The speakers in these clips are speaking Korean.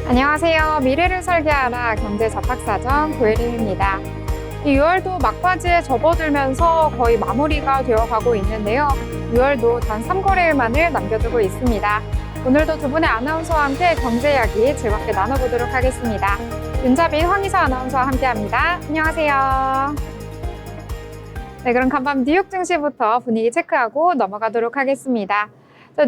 안녕하세요. 미래를 설계하라 경제잡학사전 고혜림입니다. 6월도 막바지에 접어들면서 거의 마무리가 되어가고 있는데요. 6월도 단 3거래일만을 남겨두고 있습니다. 오늘도 두 분의 아나운서와 함께 경제 이야기 즐겁게 나눠보도록 하겠습니다. 윤자빈, 황희서 아나운서와 함께합니다. 안녕하세요. 네, 그럼 간밤 뉴욕 증시부터 분위기 체크하고 넘어가도록 하겠습니다.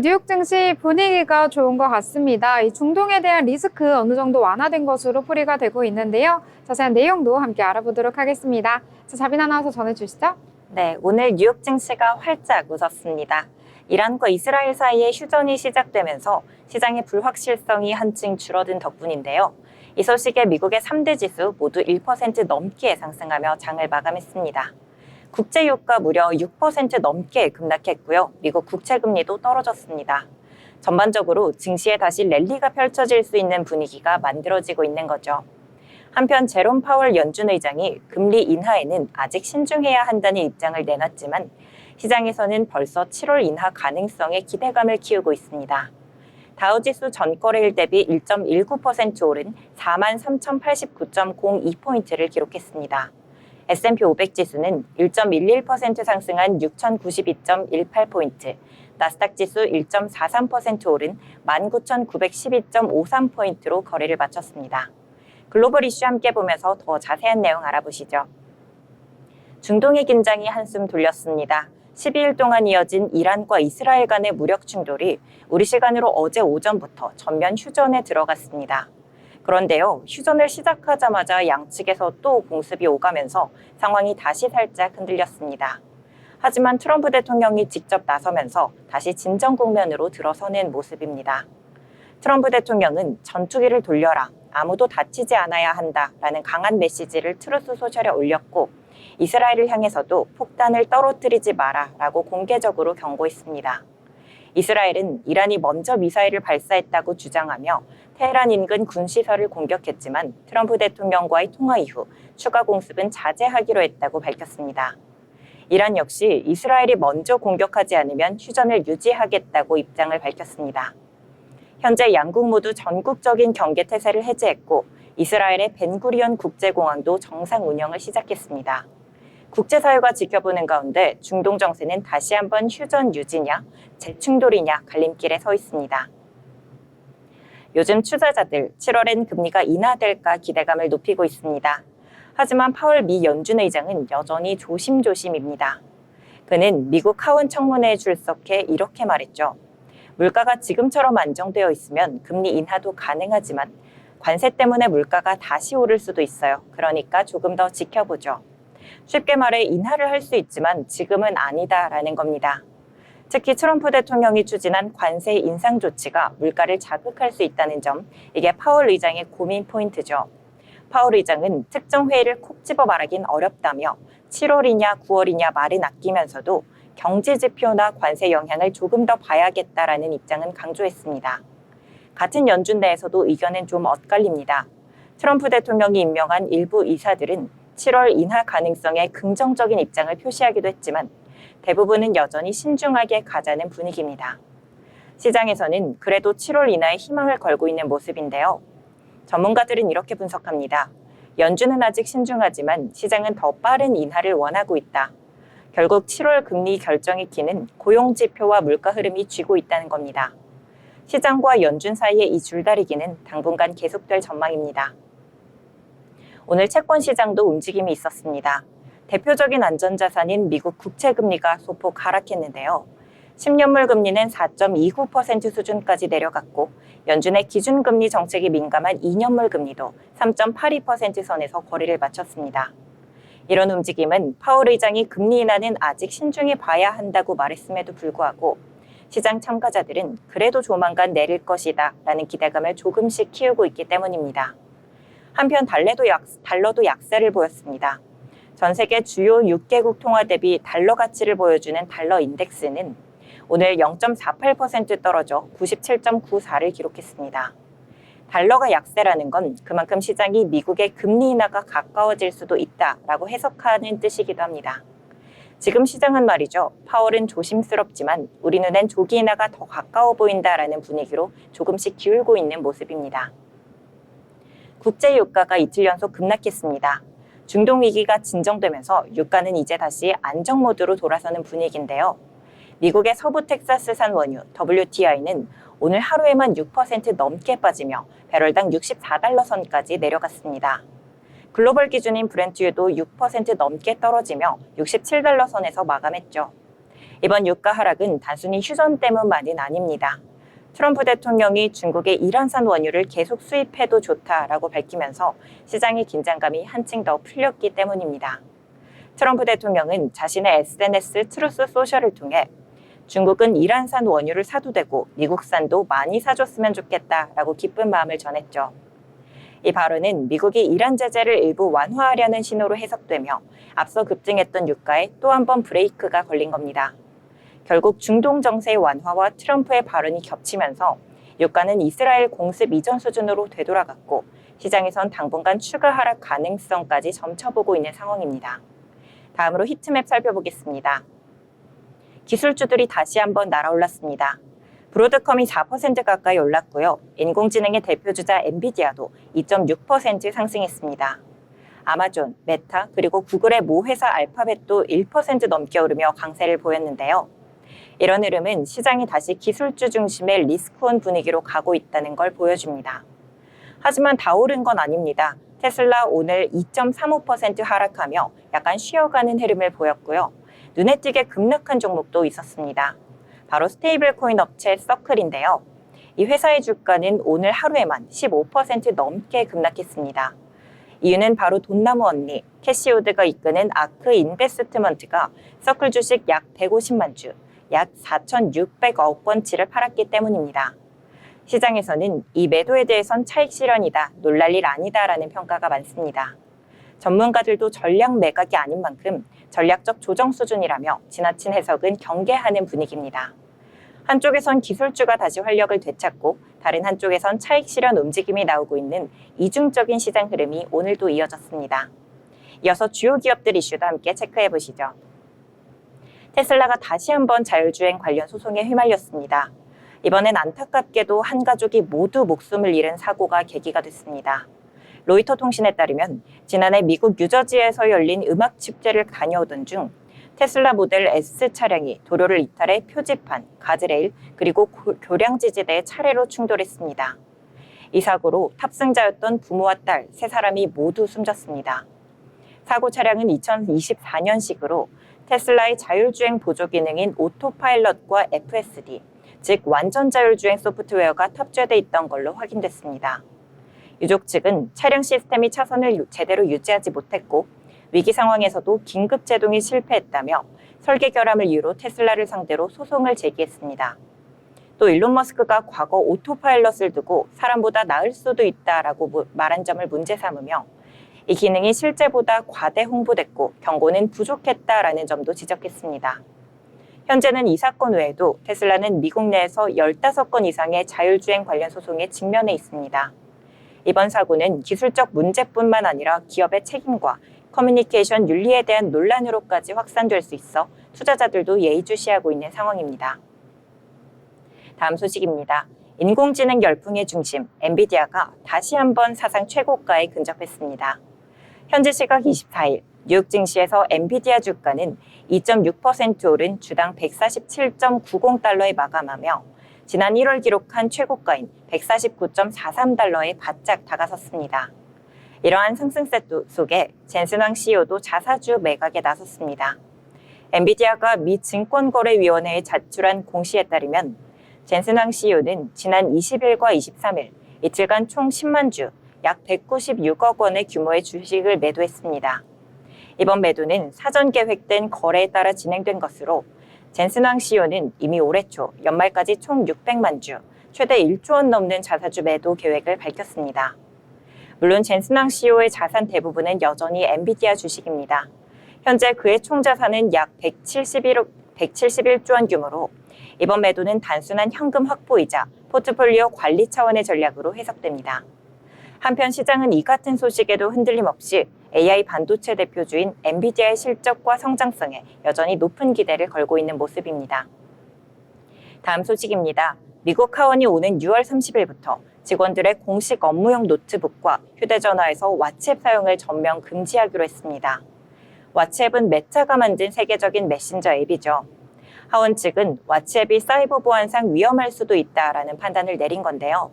뉴욕 증시 분위기가 좋은 것 같습니다. 이 중동에 대한 리스크 어느 정도 완화된 것으로 풀이가 되고 있는데요. 자세한 내용도 함께 알아보도록 하겠습니다. 자빈 아나운서 전해주시죠. 네, 오늘 뉴욕 증시가 활짝 웃었습니다. 이란과 이스라엘 사이에 휴전이 시작되면서 시장의 불확실성이 한층 줄어든 덕분인데요. 이 소식에 미국의 3대 지수 모두 1% 넘게 상승하며 장을 마감했습니다. 국제유가 무려 6% 넘게 급락했고요. 미국 국채금리도 떨어졌습니다. 전반적으로 증시에 다시 랠리가 펼쳐질 수 있는 분위기가 만들어지고 있는 거죠. 한편 제롬 파월 연준 의장이 금리 인하에는 아직 신중해야 한다는 입장을 내놨지만 시장에서는 벌써 7월 인하 가능성에 기대감을 키우고 있습니다. 다우지수 전거래일 대비 1.19% 오른 43,089.02포인트를 기록했습니다. S&P 500 지수는 1.11% 상승한 6,092.18포인트, 나스닥 지수 1.43% 오른 19,912.53포인트로 거래를 마쳤습니다. 글로벌 이슈 함께 보면서 더 자세한 내용 알아보시죠. 중동의 긴장이 한숨 돌렸습니다. 12일 동안 이어진 이란과 이스라엘 간의 무력 충돌이 우리 시간으로 어제 오전부터 전면 휴전에 들어갔습니다. 그런데요, 휴전을 시작하자마자 양측에서 또 공습이 오가면서 상황이 다시 살짝 흔들렸습니다. 하지만 트럼프 대통령이 직접 나서면서 다시 진정 국면으로 들어서는 모습입니다. 트럼프 대통령은 전투기를 돌려라, 아무도 다치지 않아야 한다라는 강한 메시지를 트루스 소셜에 올렸고 이스라엘을 향해서도 폭탄을 떨어뜨리지 마라라고 공개적으로 경고했습니다. 이스라엘은 이란이 먼저 미사일을 발사했다고 주장하며 테헤란 인근 군시설을 공격했지만 트럼프 대통령과의 통화 이후 추가 공습은 자제하기로 했다고 밝혔습니다. 이란 역시 이스라엘이 먼저 공격하지 않으면 휴전을 유지하겠다고 입장을 밝혔습니다. 현재 양국 모두 전국적인 경계 태세를 해제했고 이스라엘의 벤구리온 국제공항도 정상 운영을 시작했습니다. 국제사회가 지켜보는 가운데 중동 정세는 다시 한번 휴전 유지냐, 재충돌이냐 갈림길에 서 있습니다. 요즘 투자자들 7월엔 금리가 인하될까 기대감을 높이고 있습니다. 하지만 파월 미 연준 의장은 여전히 조심조심입니다. 그는 미국 하원 청문회에 출석해 이렇게 말했죠. 물가가 지금처럼 안정되어 있으면 금리 인하도 가능하지만 관세 때문에 물가가 다시 오를 수도 있어요. 그러니까 조금 더 지켜보죠. 쉽게 말해 인하를 할 수 있지만 지금은 아니다라는 겁니다. 특히 트럼프 대통령이 추진한 관세 인상 조치가 물가를 자극할 수 있다는 점, 이게 파월 의장의 고민 포인트죠. 파월 의장은 특정 회의를 콕 집어 말하긴 어렵다며 7월이냐 9월이냐 말은 아끼면서도 경제 지표나 관세 영향을 조금 더 봐야겠다라는 입장은 강조했습니다. 같은 연준 내에서도 의견은 좀 엇갈립니다. 트럼프 대통령이 임명한 일부 이사들은 7월 인하 가능성에 긍정적인 입장을 표시하기도 했지만 대부분은 여전히 신중하게 가자는 분위기입니다. 시장에서는 그래도 7월 인하에 희망을 걸고 있는 모습인데요. 전문가들은 이렇게 분석합니다. 연준은 아직 신중하지만 시장은 더 빠른 인하를 원하고 있다. 결국 7월 금리 결정의 키는 고용 지표와 물가 흐름이 쥐고 있다는 겁니다. 시장과 연준 사이의 이 줄다리기는 당분간 계속될 전망입니다. 오늘 채권 시장도 움직임이 있었습니다. 대표적인 안전자산인 미국 국채금리가 소폭 하락했는데요. 10년물 금리는 4.29% 수준까지 내려갔고 연준의 기준금리 정책이 민감한 2년물 금리도 3.82% 선에서 거래를 마쳤습니다. 이런 움직임은 파월 의장이 금리 인하는 아직 신중히 봐야 한다고 말했음에도 불구하고 시장 참가자들은 그래도 조만간 내릴 것이다 라는 기대감을 조금씩 키우고 있기 때문입니다. 한편 달러도 약세를 보였습니다. 전 세계 주요 6개국 통화 대비 달러 가치를 보여주는 달러 인덱스는 오늘 0.48% 떨어져 97.94를 기록했습니다. 달러가 약세라는 건 그만큼 시장이 미국의 금리 인하가 가까워질 수도 있다라고 해석하는 뜻이기도 합니다. 지금 시장은 말이죠. 파월은 조심스럽지만 우리 눈엔 조기 인하가 더 가까워 보인다라는 분위기로 조금씩 기울고 있는 모습입니다. 국제 유가가 이틀 연속 급락했습니다. 중동 위기가 진정되면서 유가는 이제 다시 안정 모드로 돌아서는 분위기인데요. 미국의 서부 텍사스산 원유 WTI는 오늘 하루에만 6% 넘게 빠지며 배럴당 64달러 선까지 내려갔습니다. 글로벌 기준인 브렌트유도 6% 넘게 떨어지며 67달러 선에서 마감했죠. 이번 유가 하락은 단순히 휴전 때문만은 아닙니다. 트럼프 대통령이 중국의 이란산 원유를 계속 수입해도 좋다라고 밝히면서 시장의 긴장감이 한층 더 풀렸기 때문입니다. 트럼프 대통령은 자신의 SNS 트루스 소셜을 통해 중국은 이란산 원유를 사도 되고 미국산도 많이 사줬으면 좋겠다라고 기쁜 마음을 전했죠. 이 발언은 미국이 이란 제재를 일부 완화하려는 신호로 해석되며 앞서 급등했던 유가에 또 한 번 브레이크가 걸린 겁니다. 결국 중동 정세의 완화와 트럼프의 발언이 겹치면서 유가는 이스라엘 공습 이전 수준으로 되돌아갔고 시장에선 당분간 추가 하락 가능성까지 점쳐보고 있는 상황입니다. 다음으로 히트맵 살펴보겠습니다. 기술주들이 다시 한번 날아올랐습니다. 브로드컴이 4% 가까이 올랐고요. 인공지능의 대표주자 엔비디아도 2.6% 상승했습니다. 아마존, 메타, 그리고 구글의 모 회사 알파벳도 1% 넘게 오르며 강세를 보였는데요. 이런 흐름은 시장이 다시 기술주 중심의 리스크온 분위기로 가고 있다는 걸 보여줍니다. 하지만 다 오른 건 아닙니다. 테슬라 오늘 2.35% 하락하며 약간 쉬어가는 흐름을 보였고요. 눈에 띄게 급락한 종목도 있었습니다. 바로 스테이블 코인 업체 서클인데요. 이 회사의 주가는 오늘 하루에만 15% 넘게 급락했습니다. 이유는 바로 돈나무 언니, 캐시우드가 이끄는 아크 인베스트먼트가 서클 주식 약 150만 주, 약 4,600억 원치를 팔았기 때문입니다. 시장에서는 이 매도에 대해선 차익 실현이다, 놀랄 일 아니다라는 평가가 많습니다. 전문가들도 전략 매각이 아닌 만큼 전략적 조정 수준이라며 지나친 해석은 경계하는 분위기입니다. 한쪽에선 기술주가 다시 활력을 되찾고 다른 한쪽에선 차익 실현 움직임이 나오고 있는 이중적인 시장 흐름이 오늘도 이어졌습니다. 이어서 주요 기업들 이슈도 함께 체크해 보시죠. 테슬라가 다시 한번 자율주행 관련 소송에 휘말렸습니다. 이번엔 안타깝게도 한 가족이 모두 목숨을 잃은 사고가 계기가 됐습니다. 로이터 통신에 따르면 지난해 미국 뉴저지에서 열린 음악 축제를 다녀오던 중 테슬라 모델 S 차량이 도로를 이탈해 표지판, 가드레일, 그리고 교량지지대에 차례로 충돌했습니다. 이 사고로 탑승자였던 부모와 딸, 세 사람이 모두 숨졌습니다. 사고 차량은 2024년식으로 테슬라의 자율주행 보조 기능인 오토파일럿과 FSD, 즉 완전 자율주행 소프트웨어가 탑재돼 있던 걸로 확인됐습니다. 유족 측은 차량 시스템이 차선을 제대로 유지하지 못했고 위기 상황에서도 긴급 제동이 실패했다며 설계 결함을 이유로 테슬라를 상대로 소송을 제기했습니다. 또 일론 머스크가 과거 오토파일럿을 두고 사람보다 나을 수도 있다라고 말한 점을 문제 삼으며 이 기능이 실제보다 과대 홍보됐고 경고는 부족했다라는 점도 지적했습니다. 현재는 이 사건 외에도 테슬라는 미국 내에서 15건 이상의 자율주행 관련 소송에 직면해 있습니다. 이번 사고는 기술적 문제뿐만 아니라 기업의 책임과 커뮤니케이션 윤리에 대한 논란으로까지 확산될 수 있어 투자자들도 예의주시하고 있는 상황입니다. 다음 소식입니다. 인공지능 열풍의 중심 엔비디아가 다시 한번 사상 최고가에 근접했습니다. 현지 시각 24일 뉴욕 증시에서 엔비디아 주가는 2.6% 오른 주당 147.90달러에 마감하며 지난 1월 기록한 최고가인 149.43달러에 바짝 다가섰습니다. 이러한 상승세 속에 젠슨 황 CEO도 자사주 매각에 나섰습니다. 엔비디아가 미 증권거래위원회에 제출한 공시에 따르면 젠슨 황 CEO는 지난 20일과 23일 이틀간 총 10만 주, 약 196억 원의 규모의 주식을 매도했습니다. 이번 매도는 사전 계획된 거래에 따라 진행된 것으로 젠슨 황 CEO는 이미 올해 초 연말까지 총 600만 주, 최대 1조 원 넘는 자사주 매도 계획을 밝혔습니다. 물론 젠슨 황 CEO의 자산 대부분은 여전히 엔비디아 주식입니다. 현재 그의 총 자산은 약 171조 원 규모로 이번 매도는 단순한 현금 확보이자 포트폴리오 관리 차원의 전략으로 해석됩니다. 한편 시장은 이 같은 소식에도 흔들림 없이 AI 반도체 대표주인 엔비디아의 실적과 성장성에 여전히 높은 기대를 걸고 있는 모습입니다. 다음 소식입니다. 미국 하원이 오는 6월 30일부터 직원들의 공식 업무용 노트북과 휴대전화에서 왓츠앱 사용을 전면 금지하기로 했습니다. 왓츠앱은 메타가 만든 세계적인 메신저 앱이죠. 하원 측은 왓츠앱이 사이버 보안상 위험할 수도 있다라는 판단을 내린 건데요.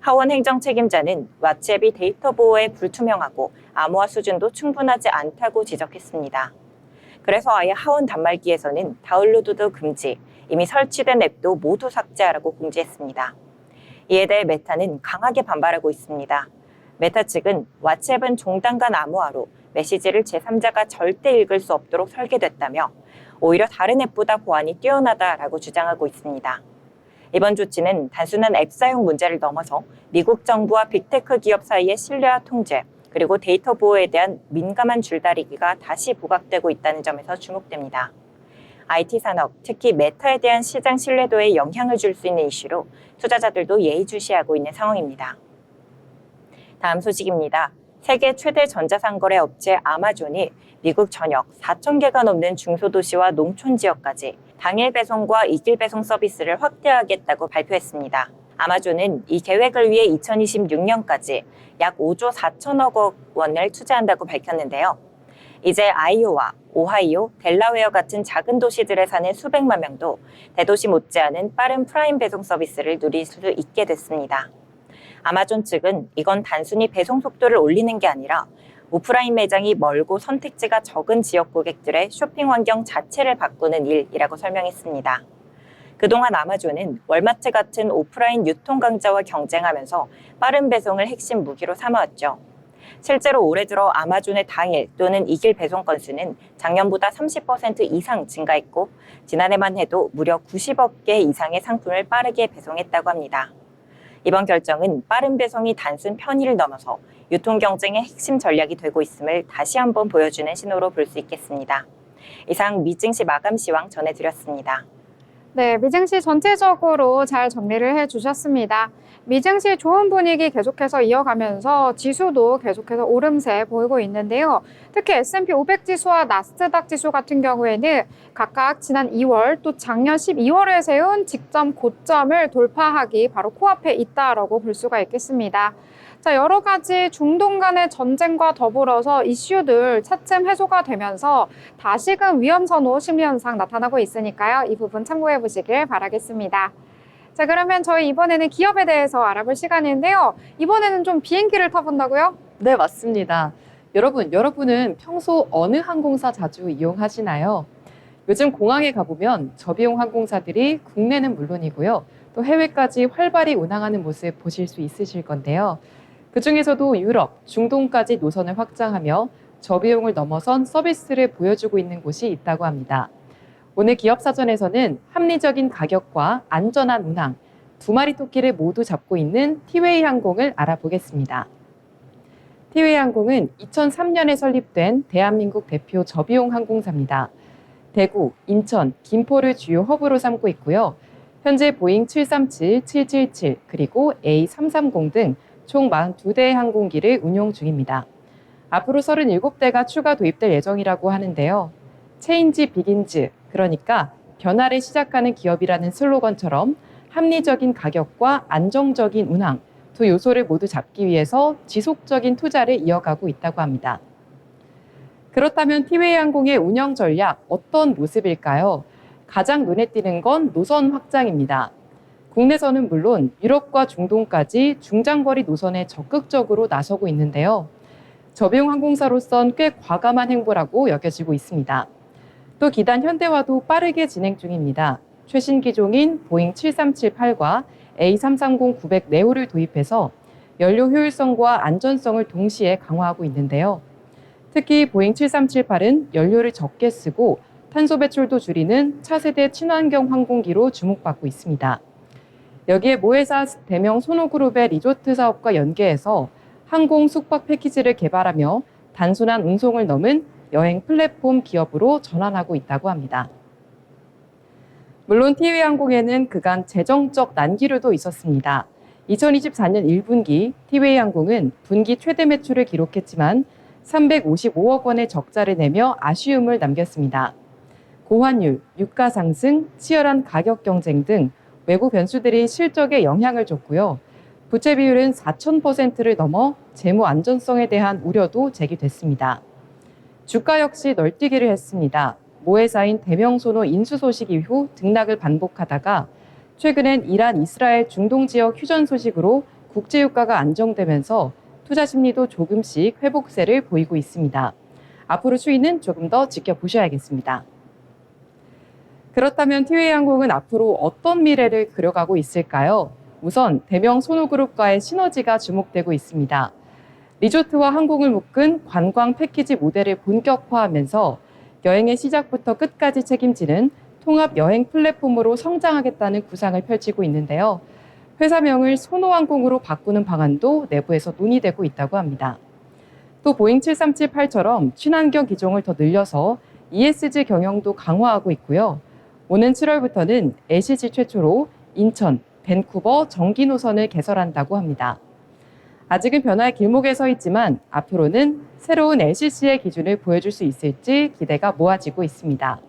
하원 행정 책임자는 왓츠앱이 데이터 보호에 불투명하고 암호화 수준도 충분하지 않다고 지적했습니다. 그래서 아예 하원 단말기에서는 다운로드도 금지, 이미 설치된 앱도 모두 삭제하라고 공지했습니다. 이에 대해 메타는 강하게 반발하고 있습니다. 메타 측은 왓츠앱은 종단간 암호화로 메시지를 제3자가 절대 읽을 수 없도록 설계됐다며 오히려 다른 앱보다 보안이 뛰어나다라고 주장하고 있습니다. 이번 조치는 단순한 앱 사용 문제를 넘어서 미국 정부와 빅테크 기업 사이의 신뢰와 통제, 그리고 데이터 보호에 대한 민감한 줄다리기가 다시 부각되고 있다는 점에서 주목됩니다. IT 산업, 특히 메타에 대한 시장 신뢰도에 영향을 줄 수 있는 이슈로 투자자들도 예의주시하고 있는 상황입니다. 다음 소식입니다. 세계 최대 전자상거래 업체 아마존이 미국 전역 4,000개가 넘는 중소도시와 농촌 지역까지 당일 배송과 이길 배송 서비스를 확대하겠다고 발표했습니다. 아마존은 이 계획을 위해 2026년까지 약 5조 4천억 원을 투자한다고 밝혔는데요. 이제 아이오와 오하이오, 델라웨어 같은 작은 도시들에 사는 수백만 명도 대도시 못지않은 빠른 프라임 배송 서비스를 누릴 수 있게 됐습니다. 아마존 측은 이건 단순히 배송 속도를 올리는 게 아니라 오프라인 매장이 멀고 선택지가 적은 지역 고객들의 쇼핑 환경 자체를 바꾸는 일이라고 설명했습니다. 그동안 아마존은 월마트 같은 오프라인 유통 강자와 경쟁하면서 빠른 배송을 핵심 무기로 삼아왔죠. 실제로 올해 들어 아마존의 당일 또는 이길 배송 건수는 작년보다 30% 이상 증가했고 지난해만 해도 무려 90억 개 이상의 상품을 빠르게 배송했다고 합니다. 이번 결정은 빠른 배송이 단순 편의를 넘어서 유통 경쟁의 핵심 전략이 되고 있음을 다시 한번 보여주는 신호로 볼 수 있겠습니다. 이상 미증시 마감 시황 전해드렸습니다. 네, 미증시 전체적으로 잘 정리를 해주셨습니다. 미증시 좋은 분위기 계속해서 이어가면서 지수도 계속해서 오름세 보이고 있는데요. 특히 S&P 500 지수와 나스닥 지수 같은 경우에는 각각 지난 2월 또 작년 12월에 세운 직전 고점을 돌파하기 바로 코앞에 있다라고 볼 수가 있겠습니다. 자, 여러 가지 중동 간의 전쟁과 더불어서 이슈들 차츰 해소가 되면서 다시금 위험선호 심리 현상 나타나고 있으니까요. 이 부분 참고해 보시길 바라겠습니다. 자, 그러면 저희 이번에는 기업에 대해서 알아볼 시간인데요. 이번에는 좀 비행기를 타본다고요? 네, 맞습니다. 여러분은 평소 어느 항공사 자주 이용하시나요? 요즘 공항에 가보면 저비용 항공사들이 국내는 물론이고요. 또 해외까지 활발히 운항하는 모습 보실 수 있으실 건데요. 그중에서도 유럽, 중동까지 노선을 확장하며 저비용을 넘어선 서비스를 보여주고 있는 곳이 있다고 합니다. 오늘 기업사전에서는 합리적인 가격과 안전한 운항, 두 마리 토끼를 모두 잡고 있는 티웨이 항공을 알아보겠습니다. 티웨이 항공은 2003년에 설립된 대한민국 대표 저비용 항공사입니다. 대구, 인천, 김포를 주요 허브로 삼고 있고요. 현재 보잉 737, 777, 그리고 A330 등 총 42대의 항공기를 운용 중입니다. 앞으로 37대가 추가 도입될 예정이라고 하는데요. 체인지 비긴즈, 그러니까 변화를 시작하는 기업이라는 슬로건처럼 합리적인 가격과 안정적인 운항, 두 요소를 모두 잡기 위해서 지속적인 투자를 이어가고 있다고 합니다. 그렇다면 티웨이 항공의 운영 전략 어떤 모습일까요? 가장 눈에 띄는 건 노선 확장입니다. 국내선은 물론 유럽과 중동까지 중장거리 노선에 적극적으로 나서고 있는데요. 저비용 항공사로선 꽤 과감한 행보라고 여겨지고 있습니다. 또 기단 현대화도 빠르게 진행 중입니다. 최신 기종인 보잉 7378과 A330-900 네오를 도입해서 연료 효율성과 안전성을 동시에 강화하고 있는데요. 특히 보잉 7378은 연료를 적게 쓰고 탄소 배출도 줄이는 차세대 친환경 항공기로 주목받고 있습니다. 여기에 모회사 대명 소노그룹의 리조트 사업과 연계해서 항공 숙박 패키지를 개발하며 단순한 운송을 넘은 여행 플랫폼 기업으로 전환하고 있다고 합니다. 물론 티웨이 항공에는 그간 재정적 난기류도 있었습니다. 2024년 1분기 티웨이 항공은 분기 최대 매출을 기록했지만 355억 원의 적자를 내며 아쉬움을 남겼습니다. 고환율, 유가 상승, 치열한 가격 경쟁 등 외부 변수들이 실적에 영향을 줬고요. 부채 비율은 4,000%를 넘어 재무 안전성에 대한 우려도 제기됐습니다. 주가 역시 널뛰기를 했습니다. 모회사인 대명소노 인수 소식 이후 등락을 반복하다가 최근엔 이란, 이스라엘, 중동 지역 휴전 소식으로 국제유가가 안정되면서 투자 심리도 조금씩 회복세를 보이고 있습니다. 앞으로 추이는 조금 더 지켜보셔야겠습니다. 그렇다면 티웨이항공은 앞으로 어떤 미래를 그려가고 있을까요? 우선 대명 소노그룹과의 시너지가 주목되고 있습니다. 리조트와 항공을 묶은 관광 패키지 모델을 본격화하면서 여행의 시작부터 끝까지 책임지는 통합 여행 플랫폼으로 성장하겠다는 구상을 펼치고 있는데요. 회사명을 소노항공으로 바꾸는 방안도 내부에서 논의되고 있다고 합니다. 또 보잉 7378처럼 친환경 기종을 더 늘려서 ESG 경영도 강화하고 있고요. 오는 7월부터는 LCC 최초로 인천, 밴쿠버 정기 노선을 개설한다고 합니다. 아직은 변화의 길목에 서 있지만 앞으로는 새로운 LCC의 기준을 보여줄 수 있을지 기대가 모아지고 있습니다.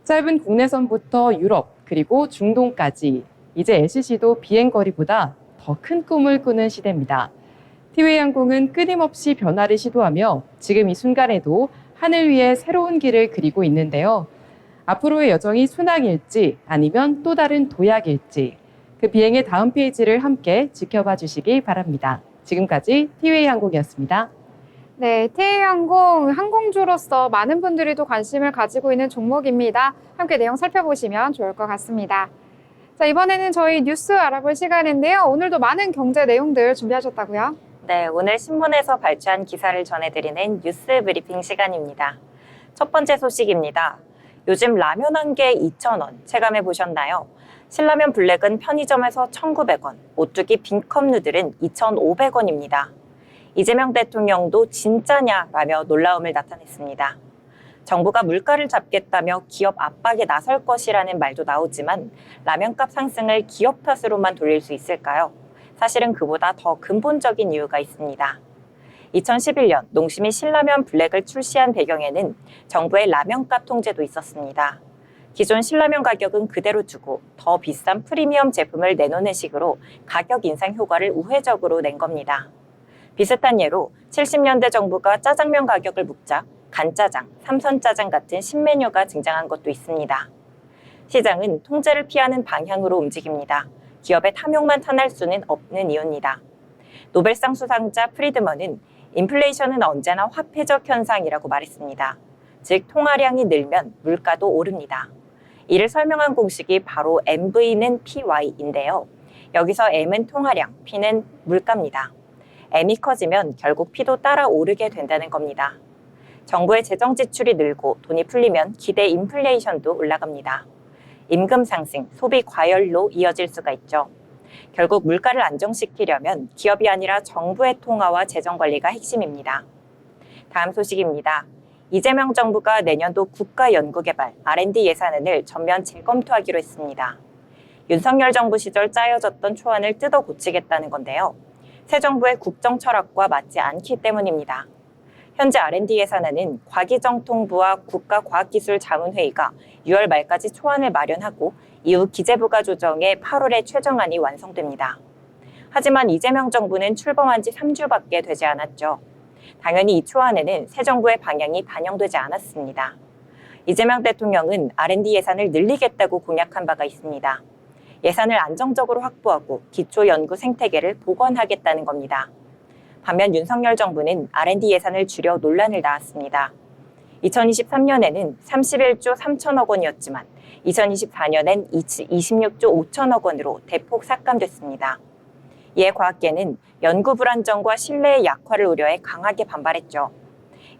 짧은 국내선부터 유럽 그리고 중동까지 이제 LCC도 비행거리보다 더 큰 꿈을 꾸는 시대입니다. 티웨이항공은 끊임없이 변화를 시도하며 지금 이 순간에도 하늘 위에 새로운 길을 그리고 있는데요. 앞으로의 여정이 순항일지 아니면 또 다른 도약일지 그 비행의 다음 페이지를 함께 지켜봐 주시기 바랍니다. 지금까지 티웨이항공이었습니다. 네, 티웨이항공 항공주로서 많은 분들이 또 관심을 가지고 있는 종목입니다. 함께 내용 살펴보시면 좋을 것 같습니다. 자, 이번에는 저희 뉴스 알아볼 시간인데요. 오늘도 많은 경제 내용들 준비하셨다고요? 네, 오늘 신문에서 발췌한 기사를 전해드리는 뉴스 브리핑 시간입니다. 첫 번째 소식입니다. 요즘 라면 한 개에 2,000원 체감해 보셨나요? 신라면 블랙은 편의점에서 1,900원, 오뚜기 빈컵 누들은 2,500원입니다. 이재명 대통령도 진짜냐라며 놀라움을 나타냈습니다. 정부가 물가를 잡겠다며 기업 압박에 나설 것이라는 말도 나오지만 라면값 상승을 기업 탓으로만 돌릴 수 있을까요? 사실은 그보다 더 근본적인 이유가 있습니다. 2011년 농심이 신라면 블랙을 출시한 배경에는 정부의 라면값 통제도 있었습니다. 기존 신라면 가격은 그대로 두고 더 비싼 프리미엄 제품을 내놓는 식으로 가격 인상 효과를 우회적으로 낸 겁니다. 비슷한 예로 70년대 정부가 짜장면 가격을 묶자 간짜장, 삼선짜장 같은 신메뉴가 등장한 것도 있습니다. 시장은 통제를 피하는 방향으로 움직입니다. 기업의 탐욕만 탄할 수는 없는 이유입니다. 노벨상 수상자 프리드먼은 인플레이션은 언제나 화폐적 현상이라고 말했습니다. 즉 통화량이 늘면 물가도 오릅니다. 이를 설명한 공식이 바로 MV는 PY인데요. 여기서 M은 통화량, P는 물가입니다. M이 커지면 결국 P도 따라 오르게 된다는 겁니다. 정부의 재정 지출이 늘고 돈이 풀리면 기대 인플레이션도 올라갑니다. 임금 상승, 소비 과열로 이어질 수가 있죠. 결국 물가를 안정시키려면 기업이 아니라 정부의 통화와 재정 관리가 핵심입니다. 다음 소식입니다. 이재명 정부가 내년도 국가연구개발 R&D 예산안을 전면 재검토하기로 했습니다. 윤석열 정부 시절 짜여졌던 초안을 뜯어 고치겠다는 건데요. 새 정부의 국정 철학과 맞지 않기 때문입니다. 현재 R&D 예산안은 과기정통부와 국가과학기술자문회의가 6월 말까지 초안을 마련하고 이후 기재부가 조정해 8월에 최종안이 완성됩니다. 하지만 이재명 정부는 출범한 지 3주밖에 되지 않았죠. 당연히 이 초안에는 새 정부의 방향이 반영되지 않았습니다. 이재명 대통령은 R&D 예산을 늘리겠다고 공약한 바가 있습니다. 예산을 안정적으로 확보하고 기초연구 생태계를 복원하겠다는 겁니다. 반면 윤석열 정부는 R&D 예산을 줄여 논란을 낳았습니다. 2023년에는 31조 3천억 원이었지만 2024년엔 26조 5천억 원으로 대폭 삭감됐습니다. 이에 과학계는 연구 불안정과 신뢰의 약화를 우려해 강하게 반발했죠.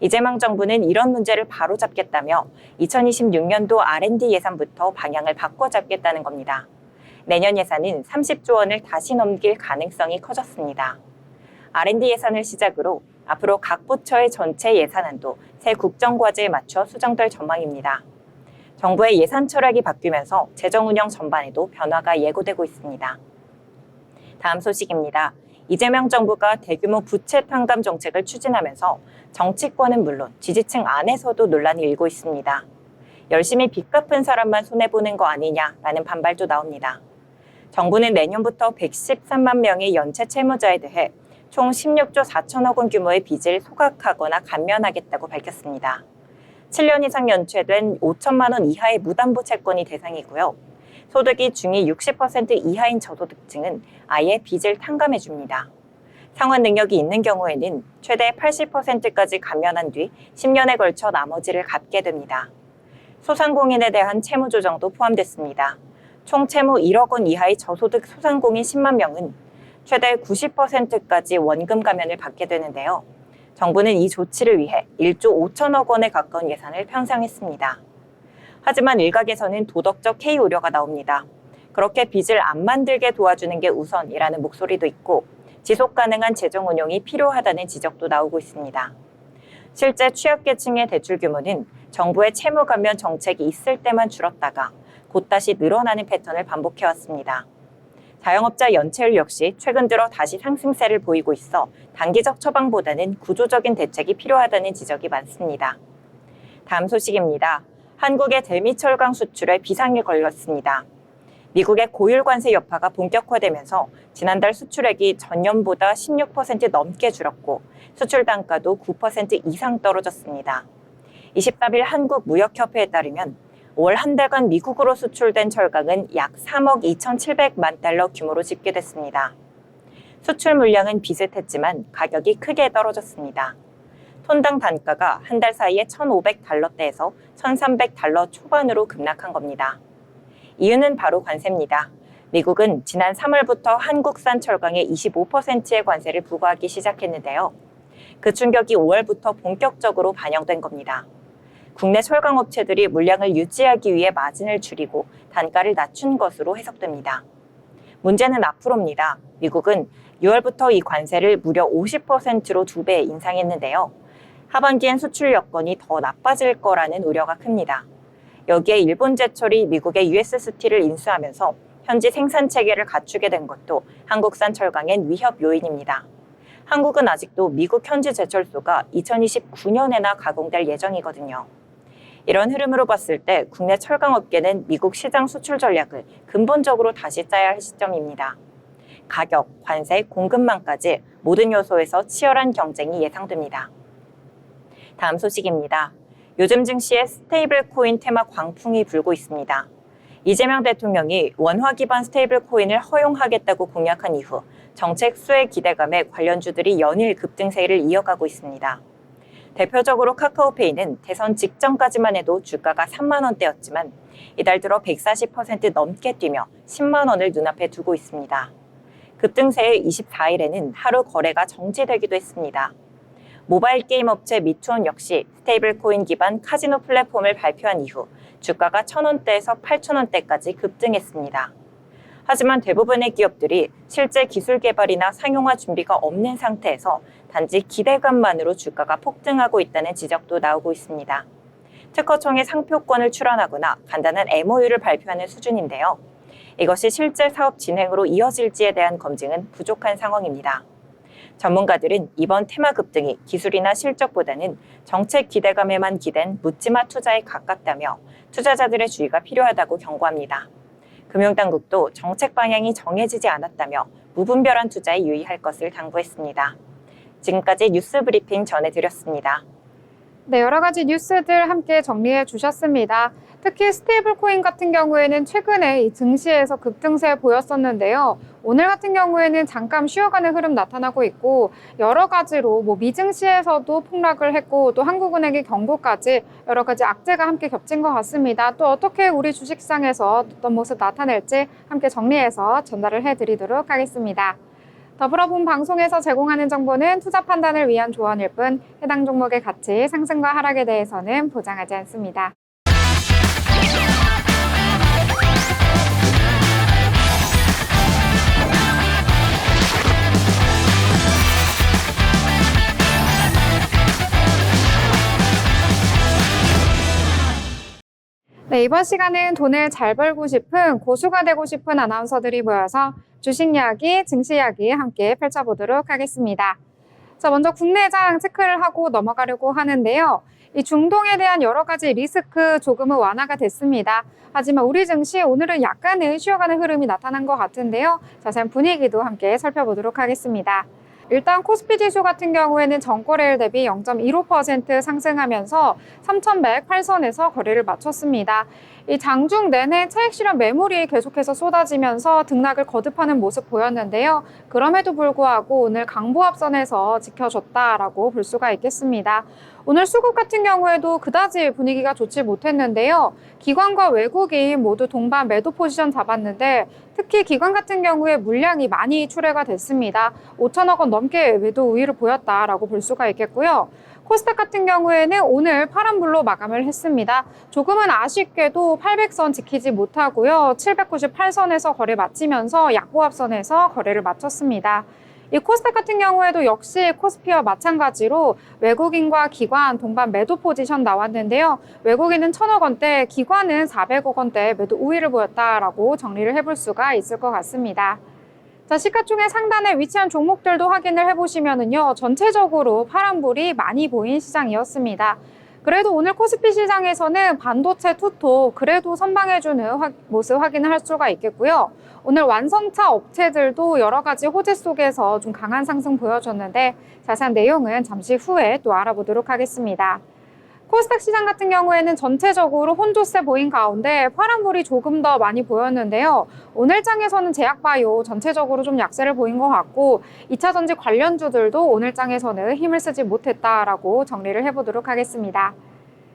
이재명 정부는 이런 문제를 바로잡겠다며 2026년도 R&D 예산부터 방향을 바꿔잡겠다는 겁니다. 내년 예산은 30조 원을 다시 넘길 가능성이 커졌습니다. R&D 예산을 시작으로 앞으로 각 부처의 전체 예산안도 새 국정과제에 맞춰 수정될 전망입니다. 정부의 예산 철학이 바뀌면서 재정 운영 전반에도 변화가 예고되고 있습니다. 다음 소식입니다. 이재명 정부가 대규모 부채 탕감 정책을 추진하면서 정치권은 물론 지지층 안에서도 논란이 일고 있습니다. 열심히 빚 갚은 사람만 손해보는 거 아니냐라는 반발도 나옵니다. 정부는 내년부터 113만 명의 연체 채무자에 대해 총 16조 4천억 원 규모의 빚을 소각하거나 감면하겠다고 밝혔습니다. 7년 이상 연체된 5천만 원 이하의 무담보 채권이 대상이고요. 소득이 중위 60% 이하인 저소득층은 아예 빚을 탕감해 줍니다. 상환 능력이 있는 경우에는 최대 80%까지 감면한 뒤 10년에 걸쳐 나머지를 갚게 됩니다. 소상공인에 대한 채무 조정도 포함됐습니다. 총 채무 1억 원 이하의 저소득 소상공인 10만 명은 최대 90%까지 원금 감면을 받게 되는데요. 정부는 이 조치를 위해 1조 5천억 원에 가까운 예산을 편성했습니다. 하지만 일각에서는 도덕적 해이 우려가 나옵니다. 그렇게 빚을 안 만들게 도와주는 게 우선이라는 목소리도 있고 지속 가능한 재정 운용이 필요하다는 지적도 나오고 있습니다. 실제 취약계층의 대출 규모는 정부의 채무 감면 정책이 있을 때만 줄었다가 곧 다시 늘어나는 패턴을 반복해왔습니다. 자영업자 연체율 역시 최근 들어 다시 상승세를 보이고 있어 단기적 처방보다는 구조적인 대책이 필요하다는 지적이 많습니다. 다음 소식입니다. 한국의 대미철강 수출에 비상이 걸렸습니다. 미국의 고율 관세 여파가 본격화되면서 지난달 수출액이 전년보다 16% 넘게 줄었고 수출 단가도 9% 이상 떨어졌습니다. 23일 한국무역협회에 따르면 5월 한 달간 미국으로 수출된 철강은 약 3억 2,700만 달러 규모로 집계됐습니다. 수출 물량은 비슷했지만 가격이 크게 떨어졌습니다. 톤당 단가가 한 달 사이에 1,500달러대에서 1,300달러 초반으로 급락한 겁니다. 이유는 바로 관세입니다. 미국은 지난 3월부터 한국산 철강에 25%의 관세를 부과하기 시작했는데요. 그 충격이 5월부터 본격적으로 반영된 겁니다. 국내 철강업체들이 물량을 유지하기 위해 마진을 줄이고 단가를 낮춘 것으로 해석됩니다. 문제는 앞으로입니다. 미국은 6월부터 이 관세를 무려 50%로 2배 인상했는데요. 하반기엔 수출 여건이 더 나빠질 거라는 우려가 큽니다. 여기에 일본제철이 미국의 US 스틸을 인수하면서 현지 생산 체계를 갖추게 된 것도 한국산 철강엔 위협 요인입니다. 한국은 아직도 미국 현지 제철소가 2029년에나 가공될 예정이거든요. 이런 흐름으로 봤을 때 국내 철강업계는 미국 시장 수출 전략을 근본적으로 다시 짜야 할 시점입니다. 가격, 관세, 공급망까지 모든 요소에서 치열한 경쟁이 예상됩니다. 다음 소식입니다. 요즘 증시에 스테이블 코인 테마 광풍이 불고 있습니다. 이재명 대통령이 원화 기반 스테이블 코인을 허용하겠다고 공약한 이후 정책 수혜 기대감에 관련주들이 연일 급등세를 이어가고 있습니다. 대표적으로 카카오페이는 대선 직전까지만 해도 주가가 3만 원대였지만 이달 들어 140% 넘게 뛰며 10만 원을 눈앞에 두고 있습니다. 급등세의 24일에는 하루 거래가 정지되기도 했습니다. 모바일 게임 업체 미투온 역시 스테이블 코인 기반 카지노 플랫폼을 발표한 이후 주가가 1,000원대에서 8,000원대까지 급등했습니다. 하지만 대부분의 기업들이 실제 기술 개발이나 상용화 준비가 없는 상태에서 단지 기대감만으로 주가가 폭등하고 있다는 지적도 나오고 있습니다. 특허청에 상표권을 출원하거나 간단한 MOU를 발표하는 수준인데요. 이것이 실제 사업 진행으로 이어질지에 대한 검증은 부족한 상황입니다. 전문가들은 이번 테마 급등이 기술이나 실적보다는 정책 기대감에만 기댄 묻지마 투자에 가깝다며 투자자들의 주의가 필요하다고 경고합니다. 금융당국도 정책 방향이 정해지지 않았다며 무분별한 투자에 유의할 것을 당부했습니다. 지금까지 뉴스 브리핑 전해드렸습니다. 네, 여러 가지 뉴스들 함께 정리해 주셨습니다. 특히 스테이블 코인 같은 경우에는 최근에 이 증시에서 급등세 보였었는데요. 오늘 같은 경우에는 잠깐 쉬어가는 흐름 나타나고 있고 여러 가지로 미증시에서도 폭락을 했고 또 한국은행의 경고까지 여러 가지 악재가 함께 겹친 것 같습니다. 또 어떻게 우리 주식시장에서 어떤 모습 나타낼지 함께 정리해서 전달을 해드리도록 하겠습니다. 더불어 본 방송에서 제공하는 정보는 투자 판단을 위한 조언일 뿐 해당 종목의 가치, 상승과 하락에 대해서는 보장하지 않습니다. 네, 이번 시간은 돈을 잘 벌고 싶은 고수가 되고 싶은 아나운서들이 모여서 주식 이야기, 증시 이야기 함께 펼쳐보도록 하겠습니다. 자, 먼저 국내장 체크를 하고 넘어가려고 하는데요. 이 중동에 대한 여러 가지 리스크 조금은 완화가 됐습니다. 하지만 우리 증시 오늘은 약간은 쉬어가는 흐름이 나타난 것 같은데요. 자세한 분위기도 함께 살펴보도록 하겠습니다. 일단 코스피 지수 같은 경우에는 전거래일 대비 0.15% 상승하면서 3,108선에서 거래를 마쳤습니다. 이 장중 내내 차익 실현 매물이 계속해서 쏟아지면서 등락을 거듭하는 모습 보였는데요. 그럼에도 불구하고 오늘 강보합선에서 지켜줬다라고 볼 수가 있겠습니다. 오늘 수급 같은 경우에도 그다지 분위기가 좋지 못했는데요. 기관과 외국인 모두 동반 매도 포지션 잡았는데 특히 기관 같은 경우에 물량이 많이 출회가 됐습니다. 5천억 원 넘게 매도 우위를 보였다라고 볼 수가 있겠고요. 코스닥 같은 경우에는 오늘 파란불로 마감을 했습니다. 조금은 아쉽게도 800선 지키지 못하고요. 798선에서 거래 마치면서 약보합선에서 거래를 마쳤습니다. 이 코스닥 같은 경우에도 역시 코스피와 마찬가지로 외국인과 기관 동반 매도 포지션 나왔는데요. 외국인은 1,000억 원대, 기관은 400억 원대 매도 우위를 보였다라고 정리를 해볼 수가 있을 것 같습니다. 자, 시가총액 상단에 위치한 종목들도 확인을 해보시면은요, 전체적으로 파란불이 많이 보인 시장이었습니다. 그래도 오늘 코스피 시장에서는 반도체 투톱 그래도 선방해주는 모습 확인을 할 수가 있겠고요. 오늘 완성차 업체들도 여러 가지 호재 속에서 좀 강한 상승 보여줬는데 자세한 내용은 잠시 후에 또 알아보도록 하겠습니다. 코스닥 시장 같은 경우에는 전체적으로 혼조세 보인 가운데 파란불이 조금 더 많이 보였는데요. 오늘 장에서는 제약바이오 전체적으로 좀 약세를 보인 것 같고 2차전지 관련주들도 오늘 장에서는 힘을 쓰지 못했다라고 정리를 해보도록 하겠습니다.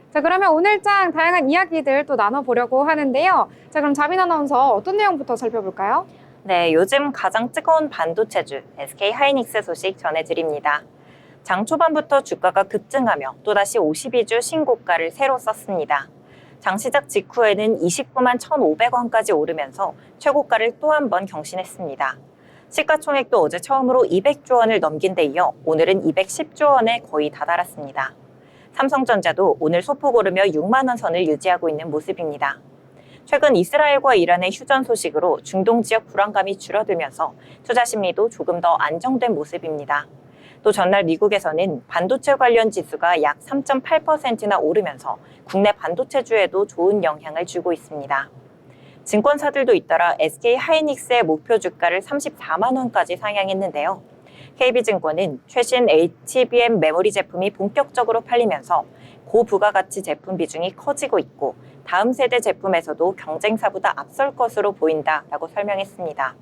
자, 그러면 오늘 장 다양한 이야기들 또 나눠보려고 하는데요. 자, 그럼 자빈 아나운서 어떤 내용부터 살펴볼까요? 네, 요즘 가장 뜨거운 반도체주 SK 하이닉스 소식 전해드립니다. 장 초반부터 주가가 급증하며 또다시 52주 신고가를 새로 썼습니다. 장 시작 직후에는 29만 1,500원까지 오르면서 최고가를 또 한 번 경신했습니다. 시가총액도 어제 처음으로 200조 원을 넘긴 데 이어 오늘은 210조 원에 거의 다다랐습니다. 삼성전자도 오늘 소폭 오르며 6만 원 선을 유지하고 있는 모습입니다. 최근 이스라엘과 이란의 휴전 소식으로 중동 지역 불안감이 줄어들면서 투자 심리도 조금 더 안정된 모습입니다. 또 전날 미국에서는 반도체 관련 지수가 약 3.8%나 오르면서 국내 반도체주에도 좋은 영향을 주고 있습니다. 증권사들도 잇따라 SK 하이닉스의 목표 주가를 34만 원까지 상향했는데요. KB증권은 최신 HBM 메모리 제품이 본격적으로 팔리면서 고부가가치 제품 비중이 커지고 있고 다음 세대 제품에서도 경쟁사보다 앞설 것으로 보인다라고 설명했습니다.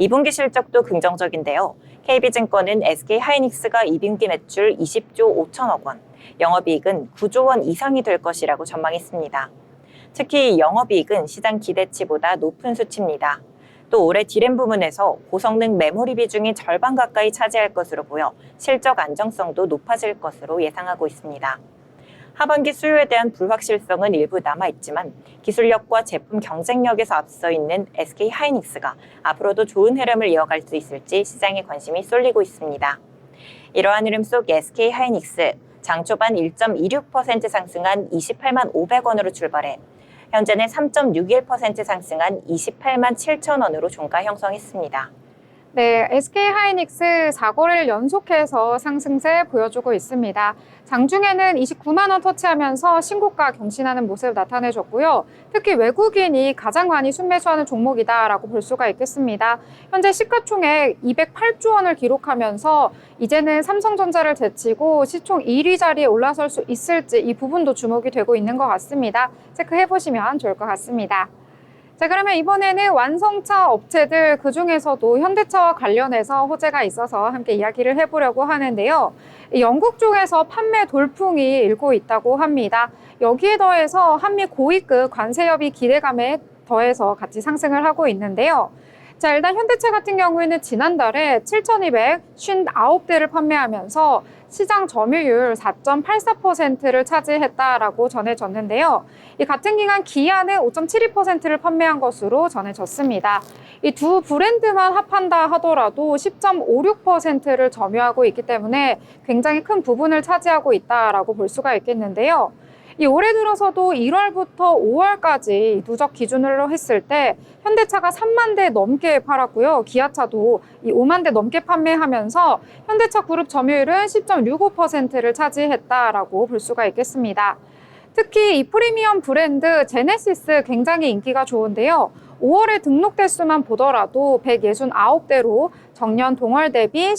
2분기 실적도 긍정적인데요. KB증권은 SK 하이닉스가 2분기 매출 20조 5천억 원, 영업이익은 9조 원 이상이 될 것이라고 전망했습니다. 특히 영업이익은 시장 기대치보다 높은 수치입니다. 또 올해 디램 부문에서 고성능 메모리 비중이 절반 가까이 차지할 것으로 보여 실적 안정성도 높아질 것으로 예상하고 있습니다. 하반기 수요에 대한 불확실성은 일부 남아있지만 기술력과 제품 경쟁력에서 앞서 있는 SK 하이닉스가 앞으로도 좋은 흐름을 이어갈 수 있을지 시장의 관심이 쏠리고 있습니다. 이러한 흐름 속 SK 하이닉스 장 초반 1.26% 상승한 28만 500원으로 출발해 현재는 3.61% 상승한 28만 7천 원으로 종가 형성했습니다. 네, SK 하이닉스 4거래를 연속해서 상승세 보여주고 있습니다. 장중에는 29만 원 터치하면서 신고가 경신하는 모습 나타내줬고요. 특히 외국인이 가장 많이 순매수하는 종목이다라고 볼 수가 있겠습니다. 현재 시가총액 208조 원을 기록하면서 이제는 삼성전자를 제치고 시총 1위 자리에 올라설 수 있을지 이 부분도 주목이 되고 있는 것 같습니다. 체크해보시면 좋을 것 같습니다. 자, 그러면 이번에는 완성차 업체들 그중에서도 현대차와 관련해서 호재가 있어서 함께 이야기를 해보려고 하는데요. 영국 쪽에서 판매 돌풍이 일고 있다고 합니다. 여기에 더해서 한미 고위급 관세 협의 기대감에 더해서 같이 상승을 하고 있는데요. 자, 일단 현대차 같은 경우에는 지난달에 7,259대를 판매하면서 시장 점유율 4.84%를 차지했다라고 전해졌는데요. 이 같은 기간 기아는 5.72%를 판매한 것으로 전해졌습니다. 이 두 브랜드만 합한다 하더라도 10.56%를 점유하고 있기 때문에 굉장히 큰 부분을 차지하고 있다라고 볼 수가 있겠는데요. 이 올해 들어서도 1월부터 5월까지 누적 기준으로 했을 때 현대차가 3만 대 넘게 팔았고요. 기아차도 이 5만 대 넘게 판매하면서 현대차 그룹 점유율은 10.65%를 차지했다라고 볼 수가 있겠습니다. 특히 이 프리미엄 브랜드 제네시스 굉장히 인기가 좋은데요. 5월에 등록 대수만 보더라도 169대로 전년 동월 대비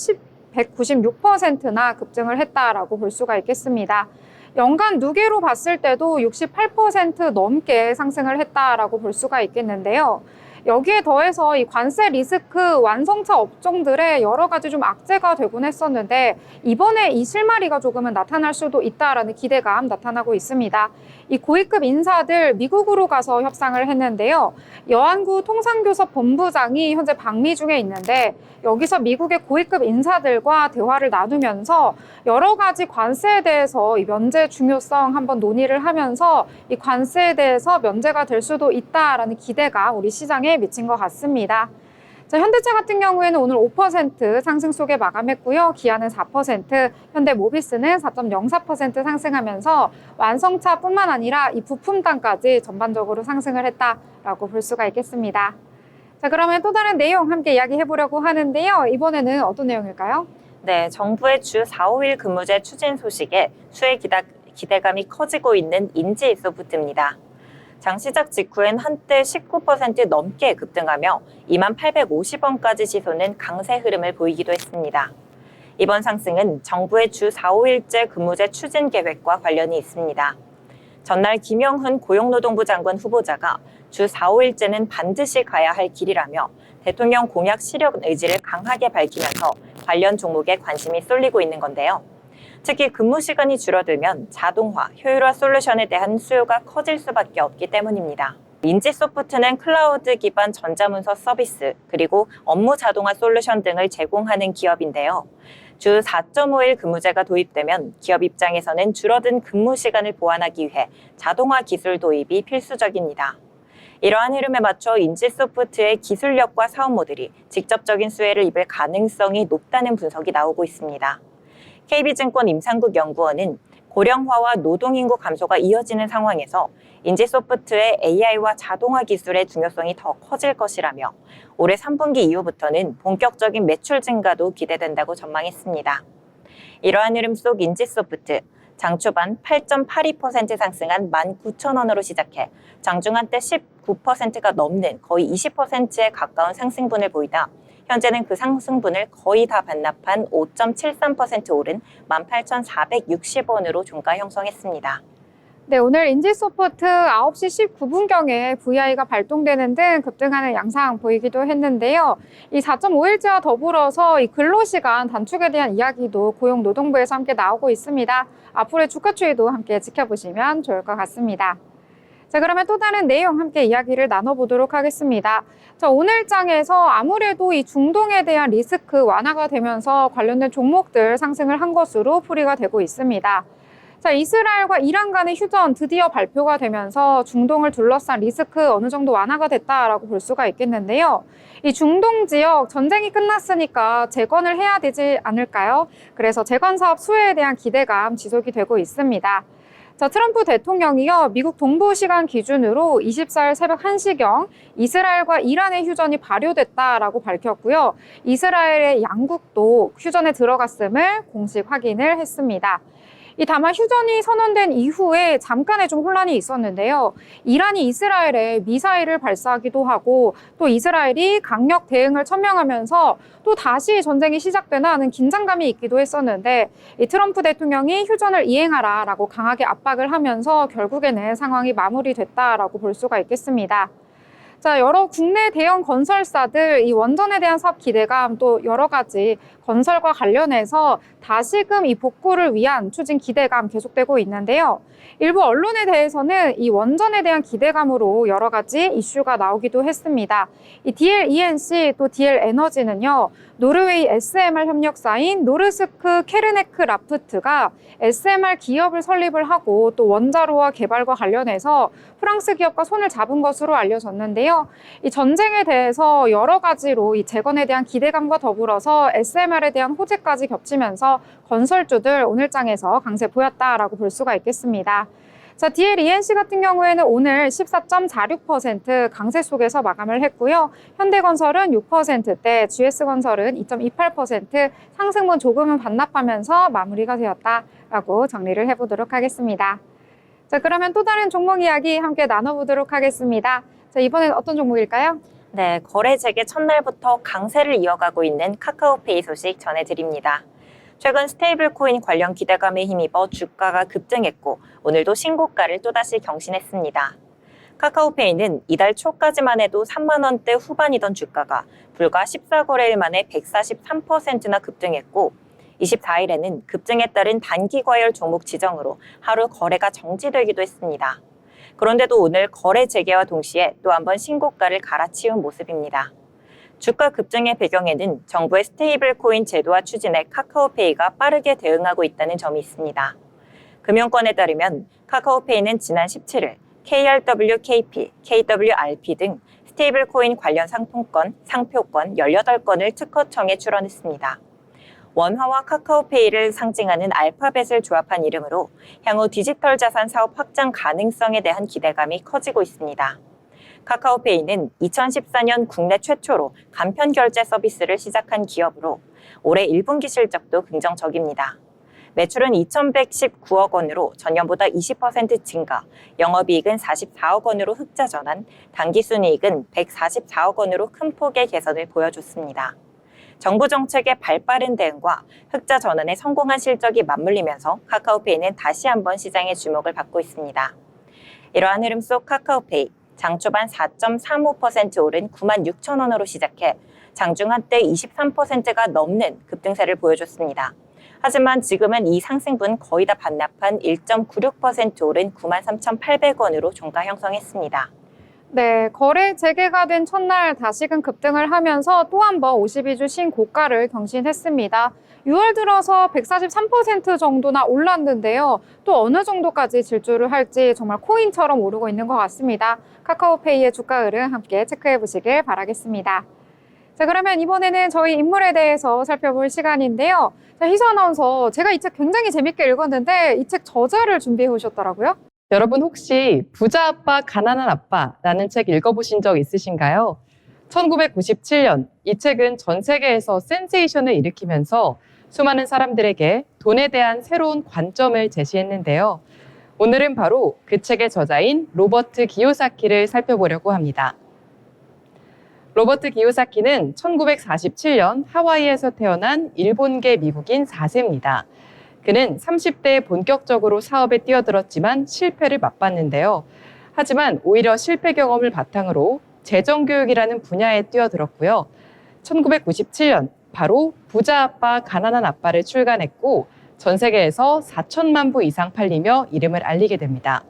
196%나 급증을 했다라고 볼 수가 있겠습니다. 연간 누계로 봤을 때도 68% 넘게 상승을 했다라고 볼 수가 있겠는데요. 여기에 더해서 이 관세 리스크 완성차 업종들의 여러 가지 좀 악재가 되곤 했었는데 이번에 이 실마리가 조금은 나타날 수도 있다라는 기대감 나타나고 있습니다. 이 고위급 인사들 미국으로 가서 협상을 했는데요. 여안구 통상교섭 본부장이 현재 방미 중에 있는데 여기서 미국의 고위급 인사들과 대화를 나누면서 여러 가지 관세에 대해서 이 면제 중요성 한번 논의를 하면서 이 관세에 대해서 면제가 될 수도 있다라는 기대가 우리 시장에 미친 것 같습니다. 자, 현대차 같은 경우에는 오늘 5% 상승 속에 마감했고요. 기아는 4%, 현대모비스는 4.04% 상승하면서 완성차뿐만 아니라 이 부품단까지 전반적으로 상승을 했다라고 볼 수가 있겠습니다. 자, 그러면 또 다른 내용 함께 이야기해 보려고 하는데요. 이번에는 어떤 내용일까요? 네, 정부의 주 4, 5일 근무제 추진 소식에 수혜 기대감이 커지고 있는 인지소프트입니다. 장 시작 직후엔 한때 19% 넘게 급등하며 2850원까지 치솟는 강세 흐름을 보이기도 했습니다. 이번 상승은 정부의 주 4, 5일제 근무제 추진 계획과 관련이 있습니다. 전날 김영훈 고용노동부 장관 후보자가 주 4, 5일제는 반드시 가야 할 길이라며 대통령 공약 실현 의지를 강하게 밝히면서 관련 종목에 관심이 쏠리고 있는 건데요. 특히 근무 시간이 줄어들면 자동화, 효율화 솔루션에 대한 수요가 커질 수밖에 없기 때문입니다. 인지소프트는 클라우드 기반 전자문서 서비스, 그리고 업무 자동화 솔루션 등을 제공하는 기업인데요. 주 4.5일 근무제가 도입되면 기업 입장에서는 줄어든 근무 시간을 보완하기 위해 자동화 기술 도입이 필수적입니다. 이러한 흐름에 맞춰 인지소프트의 기술력과 사업 모델이 직접적인 수혜를 입을 가능성이 높다는 분석이 나오고 있습니다. KB증권 임상국 연구원은 고령화와 노동인구 감소가 이어지는 상황에서 인지소프트의 AI와 자동화 기술의 중요성이 더 커질 것이라며 올해 3분기 이후부터는 본격적인 매출 증가도 기대된다고 전망했습니다. 이러한 흐름 속 인지소프트, 장 초반 8.82% 상승한 19,000원으로 시작해 장중한 때 19%가 넘는 거의 20%에 가까운 상승분을 보이다 현재는 그 상승분을 거의 다 반납한 5.73% 오른 18,460원으로 종가 형성했습니다. 네, 오늘 인지소프트 9시 19분경에 VI가 발동되는 등 급등하는 양상 보이기도 했는데요. 이 4.5일제와 더불어서 이 근로시간 단축에 대한 이야기도 고용노동부에서 함께 나오고 있습니다. 앞으로의 주가 추이도 함께 지켜보시면 좋을 것 같습니다. 자, 그러면 또 다른 내용 함께 이야기를 나눠보도록 하겠습니다. 자, 오늘 장에서 아무래도 이 중동에 대한 리스크 완화가 되면서 관련된 종목들 상승을 한 것으로 풀이가 되고 있습니다. 자, 이스라엘과 이란 간의 휴전 드디어 발표가 되면서 중동을 둘러싼 리스크 어느 정도 완화가 됐다라고 볼 수가 있겠는데요. 이 중동 지역 전쟁이 끝났으니까 재건을 해야 되지 않을까요? 그래서 재건 사업 수혜에 대한 기대감 지속이 되고 있습니다. 자, 트럼프 대통령이요, 미국 동부 시간 기준으로 24일 새벽 1시경 이스라엘과 이란의 휴전이 발효됐다라고 밝혔고요. 이스라엘의 양국도 휴전에 들어갔음을 공식 확인을 했습니다. 다만 휴전이 선언된 이후에 잠깐의 좀 혼란이 있었는데요. 이란이 이스라엘에 미사일을 발사하기도 하고 또 이스라엘이 강력 대응을 천명하면서 또 다시 전쟁이 시작되나 하는 긴장감이 있기도 했었는데 이 트럼프 대통령이 휴전을 이행하라라고 강하게 압박을 하면서 결국에는 상황이 마무리됐다라고 볼 수가 있겠습니다. 자, 여러 국내 대형 건설사들 이 원전에 대한 사업 기대감 또 여러 가지 건설과 관련해서 다시금 이 복구를 위한 추진 기대감 계속되고 있는데요. 일부 언론에 대해서는 이 원전에 대한 기대감으로 여러 가지 이슈가 나오기도 했습니다. 이 DLENC 또 DL에너지는요, 노르웨이 SMR 협력사인 노르스크 케르네크 라프트가 SMR 기업을 설립을 하고 또 원자로와 개발과 관련해서 프랑스 기업과 손을 잡은 것으로 알려졌는데요. 이 전쟁에 대해서 여러 가지로 이 재건에 대한 기대감과 더불어서 SMR에 대한 호재까지 겹치면서 건설주들 오늘 장에서 강세 보였다라고 볼 수가 있겠습니다. 자, DLENC 같은 경우에는 오늘 14.46% 강세 속에서 마감을 했고요. 현대건설은 6%대, GS건설은 2.28% 상승분 조금은 반납하면서 마무리가 되었다라고 정리를 해보도록 하겠습니다. 자, 그러면 또 다른 종목 이야기 함께 나눠보도록 하겠습니다. 자, 이번엔 어떤 종목일까요? 네, 거래 재개 첫날부터 강세를 이어가고 있는 카카오페이 소식 전해드립니다. 최근 스테이블 코인 관련 기대감에 힘입어 주가가 급등했고 오늘도 신고가를 또다시 경신했습니다. 카카오페이는 이달 초까지만 해도 3만 원대 후반이던 주가가 불과 14거래일 만에 143%나 급등했고 24일에는 급등에 따른 단기 과열 종목 지정으로 하루 거래가 정지되기도 했습니다. 그런데도 오늘 거래 재개와 동시에 또 한 번 신고가를 갈아치운 모습입니다. 주가 급등의 배경에는 정부의 스테이블 코인 제도화 추진에 카카오페이가 빠르게 대응하고 있다는 점이 있습니다. 금융권에 따르면 카카오페이는 지난 17일 KRW-KP, KWRP 등 스테이블 코인 관련 상품권, 상표권 18건을 특허청에 출원했습니다. 원화와 카카오페이를 상징하는 알파벳을 조합한 이름으로 향후 디지털 자산 사업 확장 가능성에 대한 기대감이 커지고 있습니다. 카카오페이는 2014년 국내 최초로 간편 결제 서비스를 시작한 기업으로 올해 1분기 실적도 긍정적입니다. 매출은 2,119억 원으로 전년보다 20% 증가, 영업이익은 44억 원으로 흑자 전환, 당기순이익은 144억 원으로 큰 폭의 개선을 보여줬습니다. 정부 정책의 발빠른 대응과 흑자 전환에 성공한 실적이 맞물리면서 카카오페이는 다시 한번 시장의 주목을 받고 있습니다. 이러한 흐름 속 카카오페이, 장 초반 4.35% 오른 96,000원으로 시작해 장중 한때 23%가 넘는 급등세를 보여줬습니다. 하지만 지금은 이 상승분 거의 다 반납한 1.96% 오른 93,800원으로 종가 형성했습니다. 네, 거래 재개가 된 첫날 다시금 급등을 하면서 또 한 번 52주 신고가를 경신했습니다. 6월 들어서 143% 정도나 올랐는데요. 또 어느 정도까지 질주를 할지 정말 코인처럼 오르고 있는 것 같습니다. 카카오페이의 주가 흐름 함께 체크해 보시길 바라겠습니다. 자, 그러면 이번에는 저희 인물에 대해서 살펴볼 시간인데요. 자, 희수 아나운서, 제가 이 책 굉장히 재밌게 읽었는데 이 책 저자를 준비해 오셨더라고요. 여러분 혹시 부자 아빠, 가난한 아빠라는 책 읽어보신 적 있으신가요? 1997년 이 책은 전 세계에서 센세이션을 일으키면서 수많은 사람들에게 돈에 대한 새로운 관점을 제시했는데요. 오늘은 바로 그 책의 저자인 로버트 기요사키를 살펴보려고 합니다. 로버트 기요사키는 1947년 하와이에서 태어난 일본계 미국인 4세입니다. 그는 30대에 본격적으로 사업에 뛰어들었지만 실패를 맛봤는데요. 하지만 오히려 실패 경험을 바탕으로 재정교육이라는 분야에 뛰어들었고요. 1997년 바로 부자 아빠, 가난한 아빠를 출간했고 전 세계에서 4천만 부 이상 팔리며 이름을 알리게 됩니다.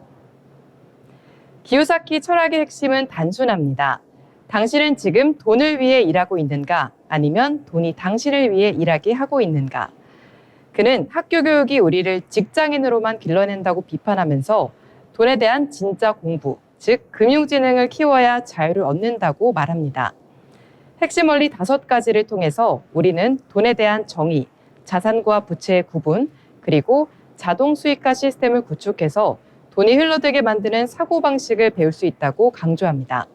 기요사키 철학의 핵심은 단순합니다. 당신은 지금 돈을 위해 일하고 있는가? 아니면 돈이 당신을 위해 일하게 하고 있는가? 그는 학교 교육이 우리를 직장인으로만 길러낸다고 비판하면서 돈에 대한 진짜 공부, 즉 금융지능을 키워야 자유를 얻는다고 말합니다. 핵심 원리 5가지를 통해서 우리는 돈에 대한 정의, 자산과 부채의 구분, 그리고 자동 수익화 시스템을 구축해서 돈이 흘러들게 만드는 사고방식을 배울 수 있다고 강조합니다.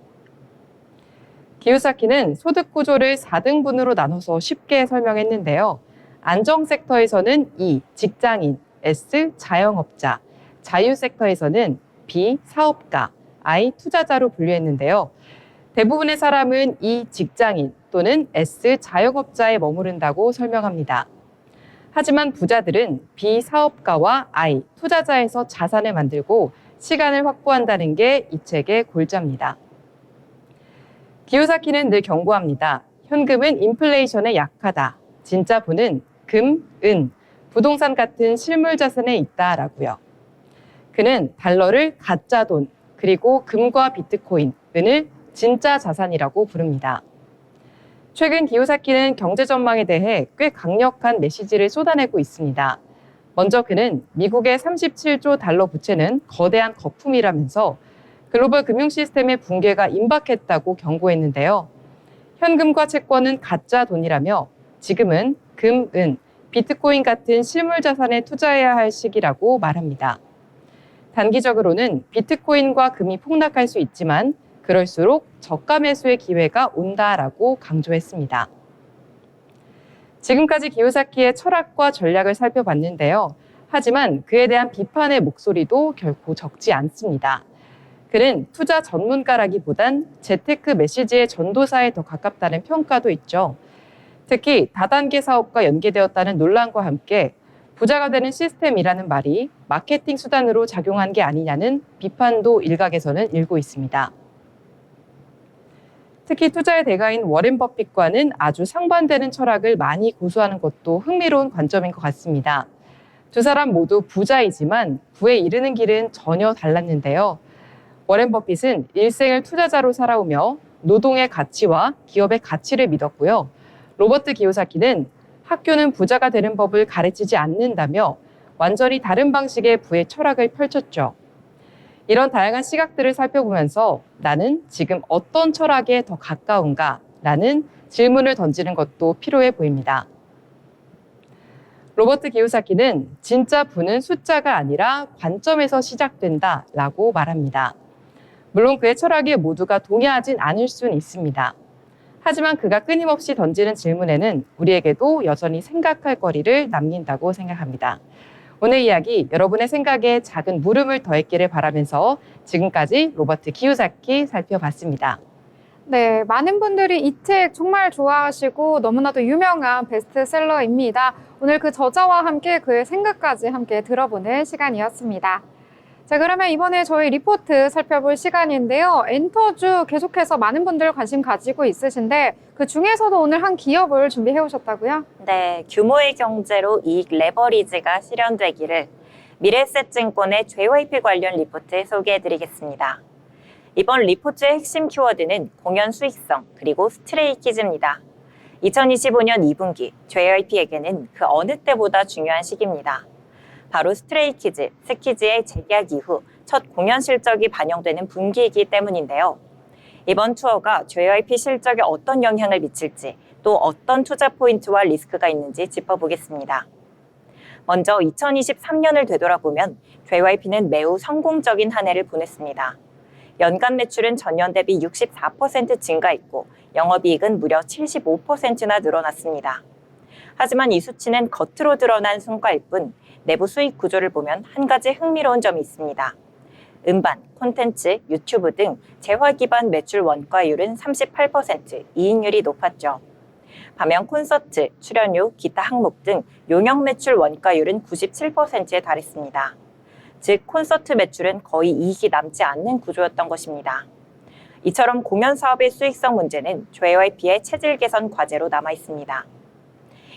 기요사키는 소득 구조를 4등분으로 나눠서 쉽게 설명했는데요. 안정 섹터에서는 E, 직장인, S, 자영업자, 자유 섹터에서는 B, 사업가, I, 투자자로 분류했는데요. 대부분의 사람은 E, 직장인 또는 S, 자영업자에 머무른다고 설명합니다. 하지만 부자들은 B, 사업가와 I, 투자자에서 자산을 만들고 시간을 확보한다는 게 이 책의 골자입니다. 기요사키는 늘 경고합니다. 현금은 인플레이션에 약하다. 진짜 부는 금, 은, 부동산 같은 실물 자산에 있다라고요. 그는 달러를 가짜 돈, 그리고 금과 비트코인, 은을 진짜 자산이라고 부릅니다. 최근 기요사키는 경제 전망에 대해 꽤 강력한 메시지를 쏟아내고 있습니다. 먼저 그는 미국의 37조 달러 부채는 거대한 거품이라면서 글로벌 금융 시스템의 붕괴가 임박했다고 경고했는데요. 현금과 채권은 가짜 돈이라며 지금은 금, 은, 비트코인 같은 실물 자산에 투자해야 할 시기라고 말합니다. 단기적으로는 비트코인과 금이 폭락할 수 있지만 그럴수록 저가 매수의 기회가 온다라고 강조했습니다. 지금까지 기요사키의 철학과 전략을 살펴봤는데요. 하지만 그에 대한 비판의 목소리도 결코 적지 않습니다. 그는 투자 전문가라기보단 재테크 메시지의 전도사에 더 가깝다는 평가도 있죠. 특히 다단계 사업과 연계되었다는 논란과 함께 부자가 되는 시스템이라는 말이 마케팅 수단으로 작용한 게 아니냐는 비판도 일각에서는 일고 있습니다. 특히 투자의 대가인 워렌 버핏과는 아주 상반되는 철학을 많이 고수하는 것도 흥미로운 관점인 것 같습니다. 두 사람 모두 부자이지만 부에 이르는 길은 전혀 달랐는데요. 워렌 버핏은 일생을 투자자로 살아오며 노동의 가치와 기업의 가치를 믿었고요. 로버트 기요사키는 학교는 부자가 되는 법을 가르치지 않는다며 완전히 다른 방식의 부의 철학을 펼쳤죠. 이런 다양한 시각들을 살펴보면서 나는 지금 어떤 철학에 더 가까운가? 라는 질문을 던지는 것도 필요해 보입니다. 로버트 기요사키는 진짜 부는 숫자가 아니라 관점에서 시작된다 라고 말합니다. 물론 그의 철학에 모두가 동의하진 않을 수는 있습니다. 하지만 그가 끊임없이 던지는 질문에는 우리에게도 여전히 생각할 거리를 남긴다고 생각합니다. 오늘 이야기 여러분의 생각에 작은 물음을 더했기를 바라면서 지금까지 로버트 기요사키 살펴봤습니다. 네, 많은 분들이 이 책 정말 좋아하시고 너무나도 유명한 베스트셀러입니다. 오늘 그 저자와 함께 그의 생각까지 함께 들어보는 시간이었습니다. 자, 그러면 이번에 저희 리포트 살펴볼 시간인데요. 엔터주 계속해서 많은 분들 관심 가지고 있으신데 그 중에서도 오늘 한 기업을 준비해 오셨다고요? 네, 규모의 경제로 이익 레버리지가 실현되기를 미래에셋증권의 JYP 관련 리포트 소개해드리겠습니다. 이번 리포트의 핵심 키워드는 공연 수익성 그리고 스트레이키즈입니다. 2025년 2분기 JYP에게는 그 어느 때보다 중요한 시기입니다. 바로 스트레이키즈, 스키즈의 재계약 이후 첫 공연 실적이 반영되는 분기이기 때문인데요. 이번 투어가 JYP 실적에 어떤 영향을 미칠지 또 어떤 투자 포인트와 리스크가 있는지 짚어보겠습니다. 먼저 2023년을 되돌아보면 JYP는 매우 성공적인 한 해를 보냈습니다. 연간 매출은 전년 대비 64% 증가했고 영업이익은 무려 75%나 늘어났습니다. 하지만 이 수치는 겉으로 드러난 성과일 뿐 내부 수익 구조를 보면 한 가지 흥미로운 점이 있습니다. 음반, 콘텐츠, 유튜브 등 재화 기반 매출 원가율은 38%, 이익률이 높았죠. 반면 콘서트, 출연료, 기타 항목 등 용역 매출 원가율은 97%에 달했습니다. 즉 콘서트 매출은 거의 이익이 남지 않는 구조였던 것입니다. 이처럼 공연 사업의 수익성 문제는 JYP의 체질 개선 과제로 남아 있습니다.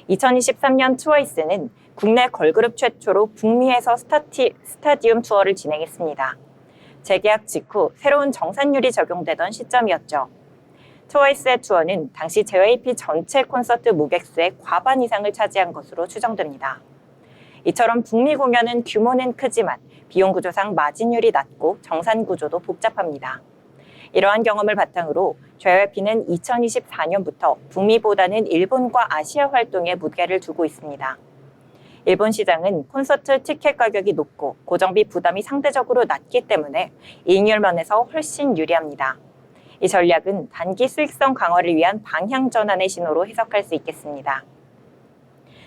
2023년 트와이스는 국내 걸그룹 최초로 북미에서 스타디움 투어를 진행했습니다. 재계약 직후 새로운 정산율이 적용되던 시점이었죠. 트와이스의 투어는 당시 JYP 전체 콘서트 무객수의 과반 이상을 차지한 것으로 추정됩니다. 이처럼 북미 공연은 규모는 크지만 비용 구조상 마진율이 낮고 정산 구조도 복잡합니다. 이러한 경험을 바탕으로 JYP는 2024년부터 북미보다는 일본과 아시아 활동에 무게를 두고 있습니다. 일본 시장은 콘서트 티켓 가격이 높고 고정비 부담이 상대적으로 낮기 때문에 이익률 면에서 훨씬 유리합니다. 이 전략은 단기 수익성 강화를 위한 방향 전환의 신호로 해석할 수 있겠습니다.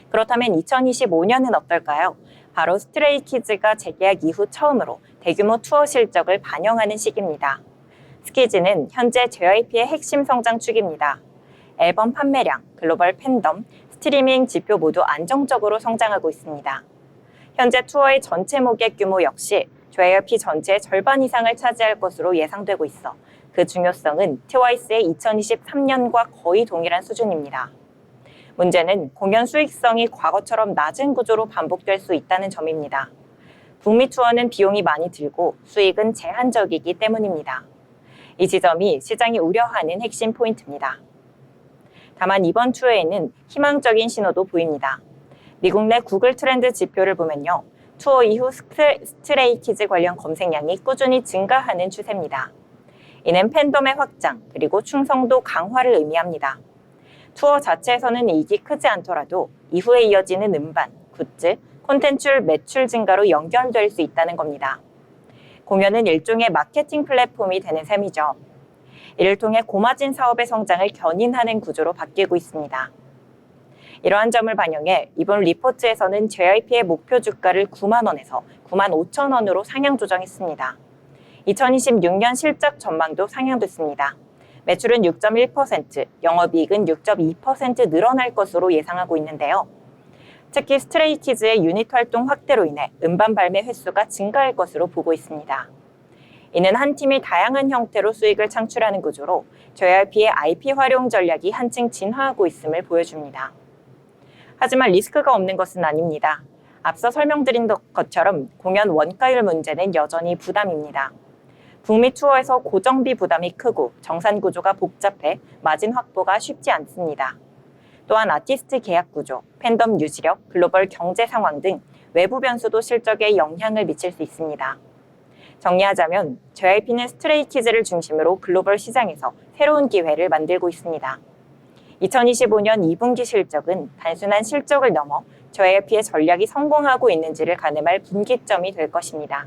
그렇다면 2025년은 어떨까요? 바로 스트레이키즈가 재계약 이후 처음으로 대규모 투어 실적을 반영하는 시기입니다. 스키즈는 현재 JYP의 핵심 성장 축입니다. 앨범 판매량, 글로벌 팬덤, 스트리밍 지표 모두 안정적으로 성장하고 있습니다. 현재 투어의 전체 모객 규모 역시 JYP 전체의 절반 이상을 차지할 것으로 예상되고 있어 그 중요성은 트와이스의 2023년과 거의 동일한 수준입니다. 문제는 공연 수익성이 과거처럼 낮은 구조로 반복될 수 있다는 점입니다. 북미 투어는 비용이 많이 들고 수익은 제한적이기 때문입니다. 이 지점이 시장이 우려하는 핵심 포인트입니다. 다만 이번 투어에는 희망적인 신호도 보입니다. 미국 내 구글 트렌드 지표를 보면요. 투어 이후 스트레이키즈 관련 검색량이 꾸준히 증가하는 추세입니다. 이는 팬덤의 확장 그리고 충성도 강화를 의미합니다. 투어 자체에서는 이익이 크지 않더라도 이후에 이어지는 음반, 굿즈, 콘텐츠 매출 증가로 연결될 수 있다는 겁니다. 공연은 일종의 마케팅 플랫폼이 되는 셈이죠. 이를 통해 고마진 사업의 성장을 견인하는 구조로 바뀌고 있습니다. 이러한 점을 반영해 이번 리포트에서는 JYP의 목표 주가를 9만 원에서 9만 5천 원으로 상향 조정했습니다. 2026년 실적 전망도 상향됐습니다. 매출은 6.1%, 영업이익은 6.2% 늘어날 것으로 예상하고 있는데요. 특히 스트레이키즈의 유닛 활동 확대로 인해 음반 발매 횟수가 증가할 것으로 보고 있습니다. 이는 한 팀이 다양한 형태로 수익을 창출하는 구조로 JYP의 IP 활용 전략이 한층 진화하고 있음을 보여줍니다. 하지만 리스크가 없는 것은 아닙니다. 앞서 설명드린 것처럼 공연 원가율 문제는 여전히 부담입니다. 북미 투어에서 고정비 부담이 크고 정산 구조가 복잡해 마진 확보가 쉽지 않습니다. 또한 아티스트 계약 구조, 팬덤 유지력, 글로벌 경제 상황 등 외부 변수도 실적에 영향을 미칠 수 있습니다. 정리하자면 JYP는 스트레이키즈를 중심으로 글로벌 시장에서 새로운 기회를 만들고 있습니다. 2025년 2분기 실적은 단순한 실적을 넘어 JYP의 전략이 성공하고 있는지를 가늠할 분기점이 될 것입니다.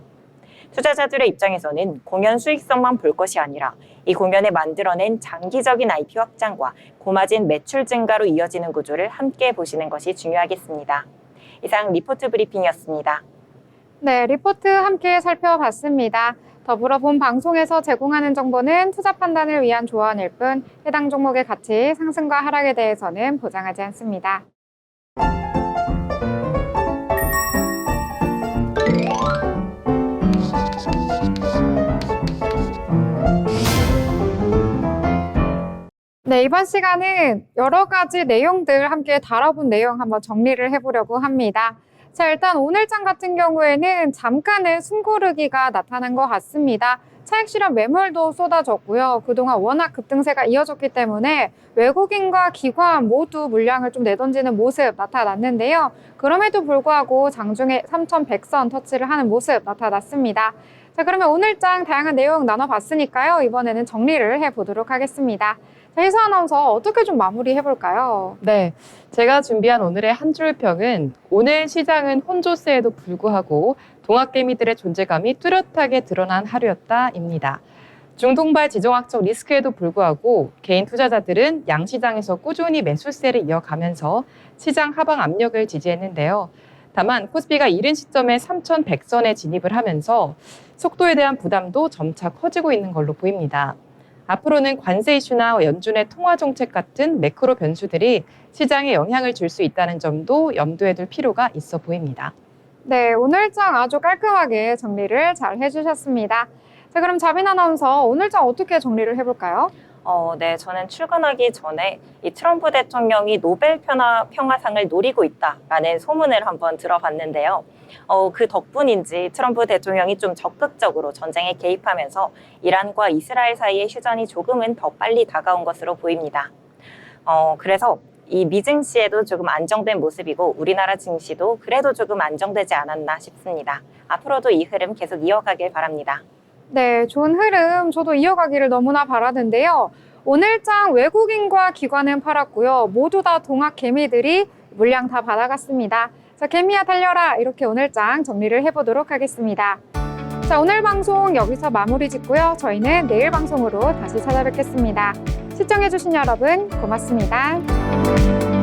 투자자들의 입장에서는 공연 수익성만 볼 것이 아니라 이 공연에 만들어낸 장기적인 IP 확장과 고마진 매출 증가로 이어지는 구조를 함께 보시는 것이 중요하겠습니다. 이상 리포트 브리핑이었습니다. 네, 리포트 함께 살펴봤습니다. 더불어 본 방송에서 제공하는 정보는 투자 판단을 위한 조언일 뿐 해당 종목의 가치, 상승과 하락에 대해서는 보장하지 않습니다. 네, 이번 시간은 여러 가지 내용들 함께 다뤄본 내용 한번 정리를 해보려고 합니다. 자, 일단 오늘장 같은 경우에는 잠깐의 숨고르기가 나타난 것 같습니다. 차익 실현 매물도 쏟아졌고요. 그동안 워낙 급등세가 이어졌기 때문에 외국인과 기관 모두 물량을 좀 내던지는 모습 나타났는데요. 그럼에도 불구하고 장중에 3,100선 터치를 하는 모습 나타났습니다. 자, 그러면 오늘장 다양한 내용 나눠봤으니까요. 이번에는 정리를 해보도록 하겠습니다. 자, 혜수 아나운서 어떻게 좀 마무리해볼까요? 네, 제가 준비한 오늘의 한 줄 평은 오늘 시장은 혼조세에도 불구하고 동학개미들의 존재감이 뚜렷하게 드러난 하루였다입니다. 중동발 지정학적 리스크에도 불구하고 개인 투자자들은 양시장에서 꾸준히 매수세를 이어가면서 시장 하방 압력을 지지했는데요. 다만 코스피가 이른 시점에 3,100선에 진입을 하면서 속도에 대한 부담도 점차 커지고 있는 걸로 보입니다. 앞으로는 관세 이슈나 연준의 통화 정책 같은 매크로 변수들이 시장에 영향을 줄 수 있다는 점도 염두에 둘 필요가 있어 보입니다. 네, 오늘장 아주 깔끔하게 정리를 잘 해주셨습니다. 자, 그럼 자빈 아나운서 오늘장 어떻게 정리를 해볼까요? 네, 저는 출근하기 전에 이 트럼프 대통령이 노벨 평화상을 노리고 있다라는 소문을 한번 들어봤는데요. 그 덕분인지 트럼프 대통령이 좀 적극적으로 전쟁에 개입하면서 이란과 이스라엘 사이의 휴전이 조금은 더 빨리 다가온 것으로 보입니다. 그래서 이 미 증시에도 조금 안정된 모습이고 우리나라 증시도 그래도 조금 안정되지 않았나 싶습니다. 앞으로도 이 흐름 계속 이어가길 바랍니다. 네, 좋은 흐름 저도 이어가기를 너무나 바라는데요. 오늘장 외국인과 기관은 팔았고요. 모두 다 동학 개미들이 물량 다 받아갔습니다. 자, 개미야 달려라 이렇게 오늘장 정리를 해보도록 하겠습니다. 자, 오늘 방송 여기서 마무리 짓고요. 저희는 내일 방송으로 다시 찾아뵙겠습니다. 시청해주신 여러분 고맙습니다.